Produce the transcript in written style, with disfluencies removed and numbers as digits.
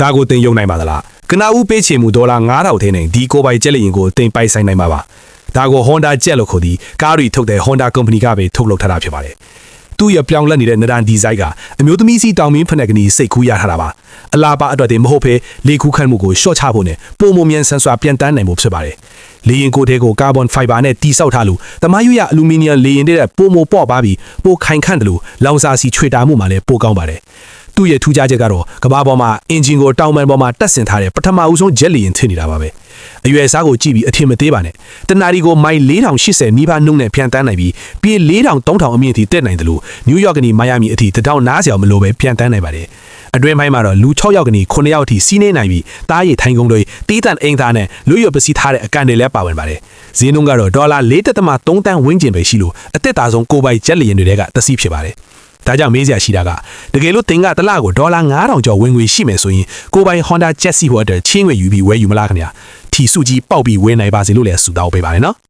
ဒါကိုတင်ယုံနိုင်ပါသလားကနာဦးပေးချေမှုဒေါ်လာ9000ထဲနဲ့ဒီကိုပိုင်ကျက်လျင်ကိုတင်ပိုင်ဆိုင်နိုင်မှာပါဒါကို Honda ကျက်လို့ခေါ်ပြီးကားတွေထုတ်တဲ့ Honda Company ကပဲထုတ်လုပ်ထားတာဖြစ်ပါတယ်သူ့ရဲ့ပြောင်းလဲနေတဲ့နဒန်ဒီဇိုင်းကအမျိုးသမီးစီတောင်မင်းဖက်ကနေစိတ်ကူးရထားတာပါအလားပါအတွက်တင်မဟုတ်ဘဲလေကူးခန့်မှုကိုရှော့ချဖို့နဲ့ပုံမမြန်ဆန်စွာပြန်တန်းနိုင်ဖို့ဖြစ်ပါတယ်လေရင်ကိုတဲကိုကာဗွန်ဖိုင်ဘာနဲ့တိဆောက်ထားလို့တမရွရအလူမီနီယံလေရင်တဲ့ပုံမပေါ့ပါပြီးပိုခိုင်ခန့်တယ်လို့လောင်စာစီချွေတာမှုမှလည်းပိုကောင်းပါတယ်သူ့ရဲ့ထူးခြားချက်ကတော့ကမ္ဘာပေါ်မှာအင်ဂျင်ကိုတောင်ပန်ပေါ်မှာတက်ဆင်ထားတဲ့ပထမဦးဆုံးဂျက်လေရင်ထင်နေတာပါပဲအရွယ်စားကိုကြည့်ပြီးအထင်မသေးပါနဲ့တနာရီကိုမိုင်4080နီးပါးနှုန်းနဲ့ဖြန့်တန်းနိုင်ပြီးပြေ4300အမြင့်အထိတက်နိုင်တယ်လို့နယူးယောက်ကနေမိုင်ယာမီအထိ1000နားစရာမလိုပဲဖြန့်တန်းနိုင်ပါတယ်အတွင်းပိုင်းမှာတော့လူ6ယောက်ကနေ9ယောက်အထိစီးနေနိုင်ပြီးတားရည်ထိုင်ကုန်တွေတီးတန်အင်သားနဲ့လူရွပစီထားတဲ့အကန်တွေလည်းပါဝင်ပါတယ်ဈေးနှုန်းကတော့ဒေါ်လာ4.3 တန်းဝန်းကျင်ပဲရှိလို့အသက်တာဆုံးကိုပိုင်ဂျက်လေရင်တွေကတစီးဖြစ်ပါတယ်ဒါကြောင့်မေးစရာရှိတာကတကယ်လို့တင်ကတစ်လကိုဒေါ်လာ9000ကျော်ဝင်ငွေရှိမယ်ဆိုရင်ကိုပိုင် Honda Jet စီးဖို့အတွက်ချင်းငွေယူပြီးဝယ်ယူမလားခင်ဗျာထီစုကြီးပေါက်ပြီးဝယ်နိုင်ပါစေလို့လည်းဆုတောင်းပေးပါရနော်